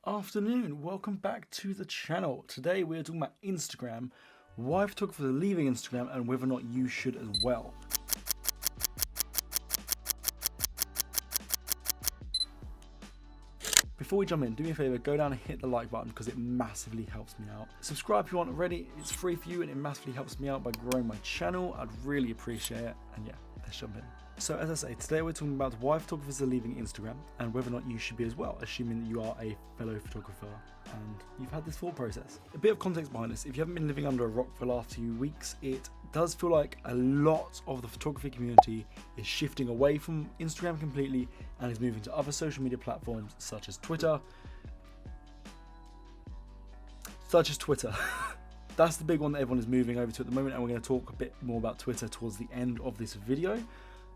Afternoon, welcome back to the channel. Today we're talking about Instagram, why photographers are leaving Instagram and whether or not you should as well. Before we jump in, do me a favor, go down and hit the like button because it massively helps me out. Subscribe if you aren't already, it's free for you and it massively helps me out by growing my channel. I'd really appreciate it. And yeah, let's jump in. So as I say, today we're talking about why photographers are leaving Instagram and whether or not you should be as well, assuming that you are a fellow photographer and you've had this thought process. A bit of context behind this: if you haven't been living under a rock for the last few weeks, it does feel like a lot of the photography community is shifting away from Instagram completely and is moving to other social media platforms such as Twitter. That's the big one that everyone is moving over to at the moment, and we're going to talk a bit more about Twitter towards the end of this video.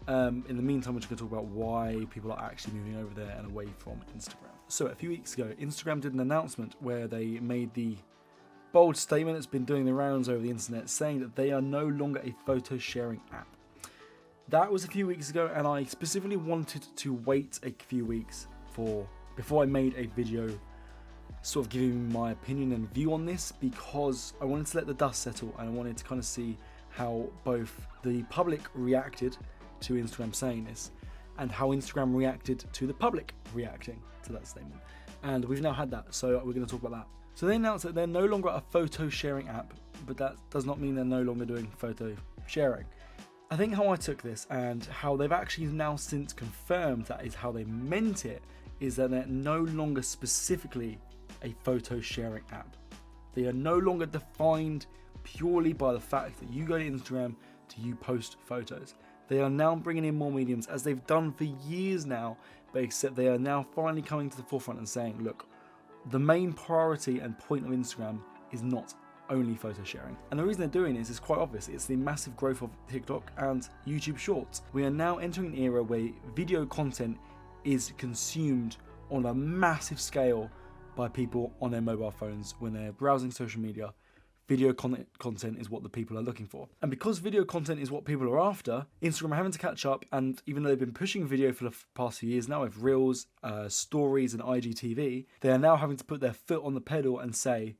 In the meantime, we're just going to talk about why people are actually moving over there and away from Instagram. So a few weeks ago, Instagram did an announcement where they made the bold statement that's been doing the rounds over the internet, saying that they are no longer a photo sharing app. That was a few weeks ago, and I specifically wanted to wait a few weeks before I made a video sort of giving my opinion and view on this, because I wanted to let the dust settle and I wanted to kind of see how both the public reacted to Instagram saying this and how Instagram reacted to the public reacting to that statement. And we've now had that, so we're going to talk about that. So they announced that they're no longer a photo sharing app, but that does not mean they're no longer doing photo sharing. I think how I took this and how they've actually now since confirmed that is how they meant it is that they're no longer specifically a photo sharing app. They are no longer defined purely by the fact that you go to Instagram to you post photos. They are now bringing in more mediums, as they've done for years now, but except they are now finally coming to the forefront and saying, look, the main priority and point of Instagram is not only photo sharing. And the reason they're doing this is quite obvious. It's the massive growth of TikTok and YouTube Shorts. We are now entering an era where video content is consumed on a massive scale by people on their mobile phones when they're browsing social media. Video content is what the people are looking for. And because video content is what people are after, Instagram are having to catch up, and even though they've been pushing video for the past few years now with Reels, Stories and IGTV, they are now having to put their foot on the pedal and say,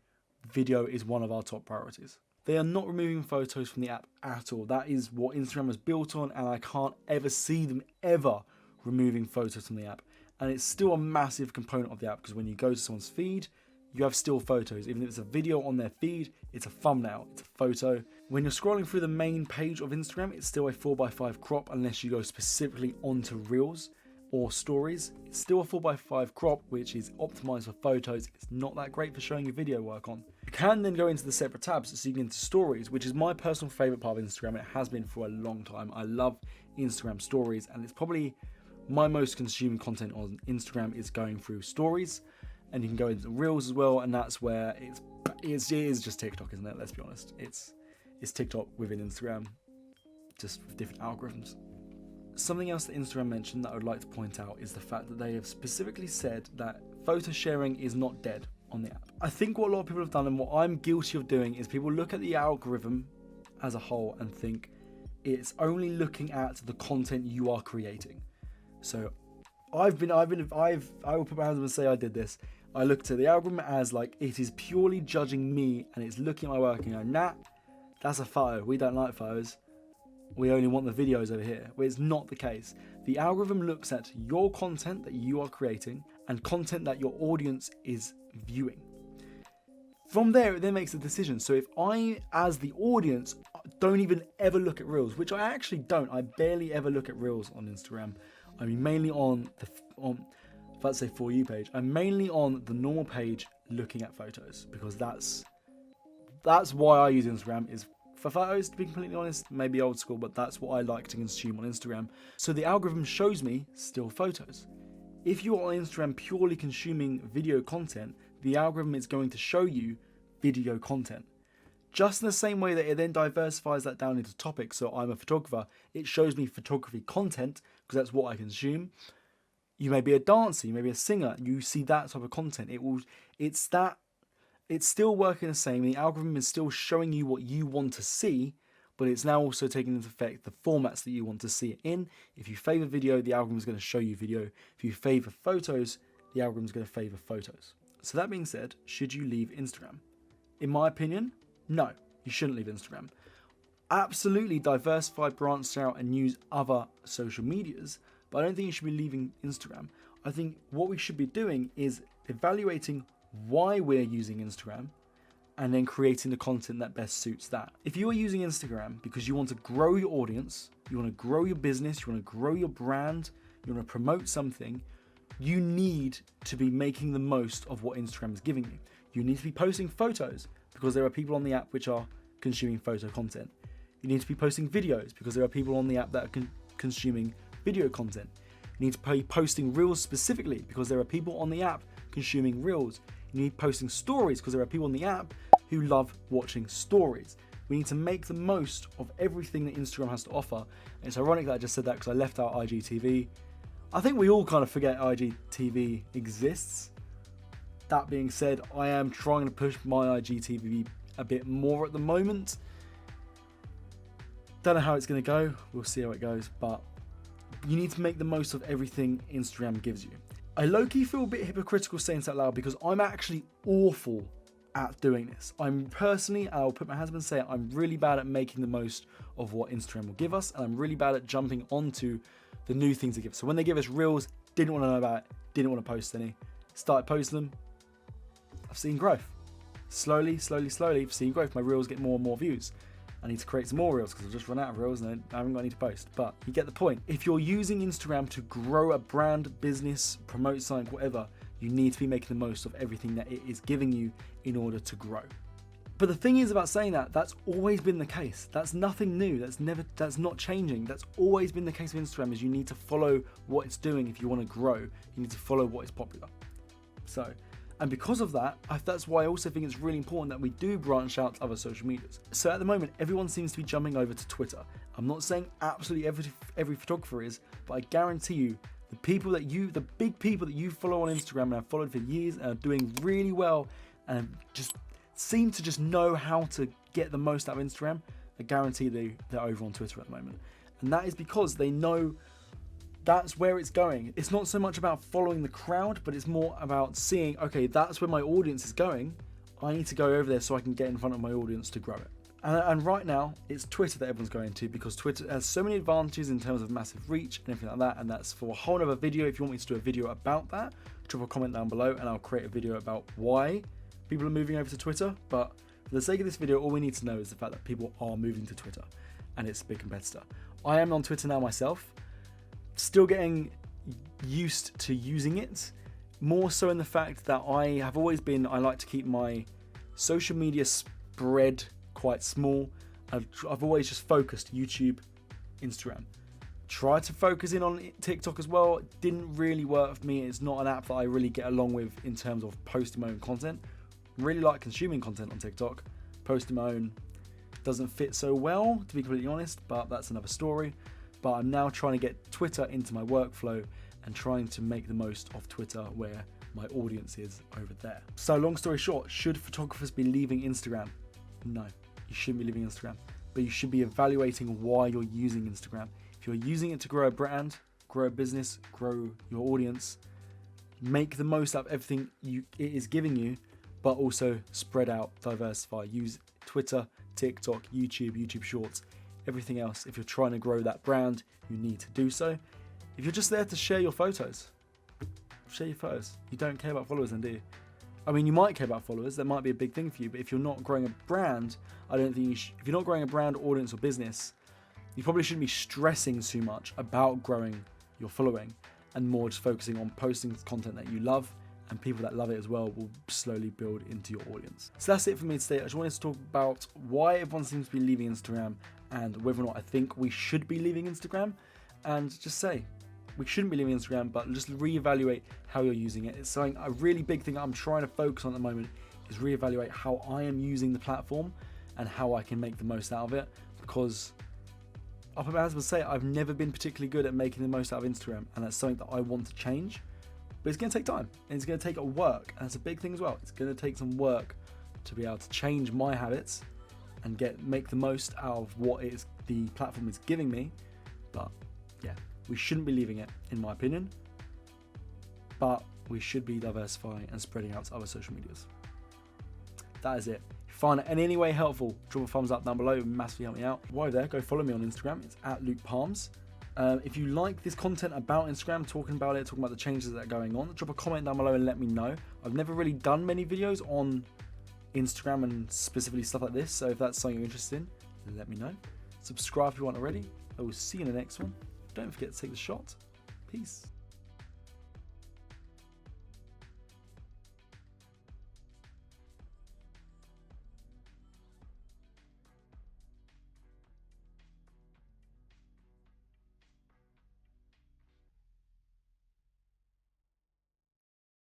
video is one of our top priorities. They are not removing photos from the app at all. That is what Instagram was built on, and I can't ever see them ever removing photos from the app. And it's still a massive component of the app, because when you go to someone's feed, you have still photos. Even if it's a video on their feed, it's a thumbnail, it's a photo. When you're scrolling through the main page of Instagram, it's still a 4:5 crop unless you go specifically onto Reels or Stories. It's still a 4:5 crop, which is optimized for photos. It's not that great for showing your video work on. You can then go into the separate tabs, so you can into Stories, which is my personal favorite part of Instagram. It has been for a long time. I love Instagram Stories, and it's probably my most consumed content on Instagram is going through Stories. And you can go into Reels as well, and that's where it is just TikTok, isn't it? Let's be honest. It's TikTok within Instagram, just with different algorithms. Something else that Instagram mentioned that I would like to point out is the fact that they have specifically said that photo sharing is not dead on the app. I think what a lot of people have done, and what I'm guilty of doing, is people look at the algorithm as a whole and think it's only looking at the content you are creating. So I will put my hands up and say I did this. I looked at the algorithm as like it is purely judging me, and it's looking at my work and going, nah, that's a photo. We don't like photos. We only want the videos over here. Well, it's not the case. The algorithm looks at your content that you are creating and content that your audience is viewing. From there, it then makes a decision. So if I, as the audience, don't even ever look at Reels, which I actually don't. I barely ever look at Reels on Instagram. I mean, mainly on let's say For You page. I'm mainly on the normal page looking at photos, because that's why I use Instagram, is for photos, to be completely honest. Maybe old school, but that's what I like to consume on Instagram. So the algorithm shows me still photos. If you are on Instagram purely consuming video content, the algorithm is going to show you video content. Just in the same way that it then diversifies that down into topics. So I'm a photographer, it shows me photography content because that's what I consume. You may be a dancer, you may be a singer, you see that type of content. It's still working the same. The algorithm is still showing you what you want to see, but it's now also taking into effect the formats that you want to see it in. If you favor video, the algorithm is going to show you video. If you favor photos, the algorithm is going to favor photos. So that being said, should you leave Instagram? In my opinion, no, you shouldn't leave Instagram. Absolutely diversify, branch out and use other social medias, but I don't think you should be leaving Instagram. I think what we should be doing is evaluating why we're using Instagram and then creating the content that best suits that. If you are using Instagram because you want to grow your audience, you want to grow your business, you want to grow your brand, you want to promote something, you need to be making the most of what Instagram is giving you. You need to be posting photos because there are people on the app which are consuming photo content. You need to be posting videos because there are people on the app that are consuming video content. You need to be posting reels specifically because there are people on the app consuming reels. You need posting stories because there are people on the app who love watching stories. We need to make the most of everything that Instagram has to offer. And it's ironic that I just said that because I left out IGTV. I think we all kind of forget IGTV exists. That being said, I am trying to push my IGTV a bit more at the moment. Don't know how it's going to go. We'll see how it goes. But you need to make the most of everything Instagram gives you. I low-key feel a bit hypocritical saying this out loud because I'm actually awful at doing this. I'll put my hands up and say it, I'm really bad at making the most of what Instagram will give us, and I'm really bad at jumping onto the new things they give us. So when they give us reels, didn't want to know about it, didn't want to post any. Started posting them, I've seen growth. Slowly, I've seen growth. My reels get more and more views. I need to create some more reels because I've just run out of reels and I haven't got any to post. But you get the point. If you're using Instagram to grow a brand, business, promote something, whatever, you need to be making the most of everything that it is giving you in order to grow. But the thing is about saying that, that's always been the case. That's nothing new. That's not changing. That's always been the case with Instagram, is you need to follow what it's doing if you want to grow. You need to follow what is popular. And because of that, that's why I also think it's really important that we do branch out to other social medias. So at the moment, everyone seems to be jumping over to Twitter. I'm not saying absolutely every photographer is, but I guarantee you, the big people that you follow on Instagram and have followed for years and are doing really well and just seem to just know how to get the most out of Instagram, I guarantee they're over on Twitter at the moment. And that is because they know that's where it's going. It's not so much about following the crowd, but it's more about seeing, okay, that's where my audience is going. I need to go over there so I can get in front of my audience to grow it. And right now, it's Twitter that everyone's going to, because Twitter has so many advantages in terms of massive reach and everything like that. And that's for a whole other video. If you want me to do a video about that, drop a comment down below and I'll create a video about why people are moving over to Twitter. But for the sake of this video, all we need to know is the fact that people are moving to Twitter and it's a big competitor. I am on Twitter now myself. Still getting used to using it, more so in the fact that I like to keep my social media spread quite small. I've always just focused YouTube, Instagram. Tried to focus in on TikTok as well. It didn't really work for me. It's not an app that I really get along with in terms of posting my own content. Really like consuming content on TikTok. Posting my own doesn't fit so well, to be completely honest, but that's another story. But I'm now trying to get Twitter into my workflow and trying to make the most of Twitter where my audience is over there. So long story short, should photographers be leaving Instagram? No, you shouldn't be leaving Instagram, but you should be evaluating why you're using Instagram. If you're using it to grow a brand, grow a business, grow your audience, make the most out of everything it is giving you, but also spread out, diversify, use Twitter, TikTok, YouTube Shorts, everything else. If you're trying to grow that brand, you need to do so. If you're just there to share your photos, share your photos. You don't care about followers then, do you? I mean, you might care about followers. That might be a big thing for you. But if you're not growing a brand, I don't think if you're not growing a brand, audience, or business, you probably shouldn't be stressing too much about growing your following and more just focusing on posting content that you love, and people that love it as well will slowly build into your audience. So that's it for me today. I just wanted to talk about why everyone seems to be leaving Instagram and whether or not I think we should be leaving Instagram, and just say we shouldn't be leaving Instagram, but just reevaluate how you're using it. It's something, a really big thing I'm trying to focus on at the moment is reevaluate how I am using the platform and how I can make the most out of it, because I'll put my hands up and say I've never been particularly good at making the most out of Instagram, and that's something that I want to change. But it's going to take time, and it's going to take work, and that's a big thing as well. It's going to take some work to be able to change my habits and make the most out of what the platform is giving me. But yeah, we shouldn't be leaving it, in my opinion. But we should be diversifying and spreading out to other social medias. That is it. If you find it in any way helpful, drop a thumbs up down below. It would massively help me out. While you're there, go follow me on Instagram. It's @LukePalms. If you like this content about Instagram, talking about the changes that are going on, drop a comment down below and let me know. I've never really done many videos on Instagram and specifically stuff like this, so if that's something you're interested in, let me know. Subscribe if you want already. I will see you in the next one. Don't forget to take the shot. Peace.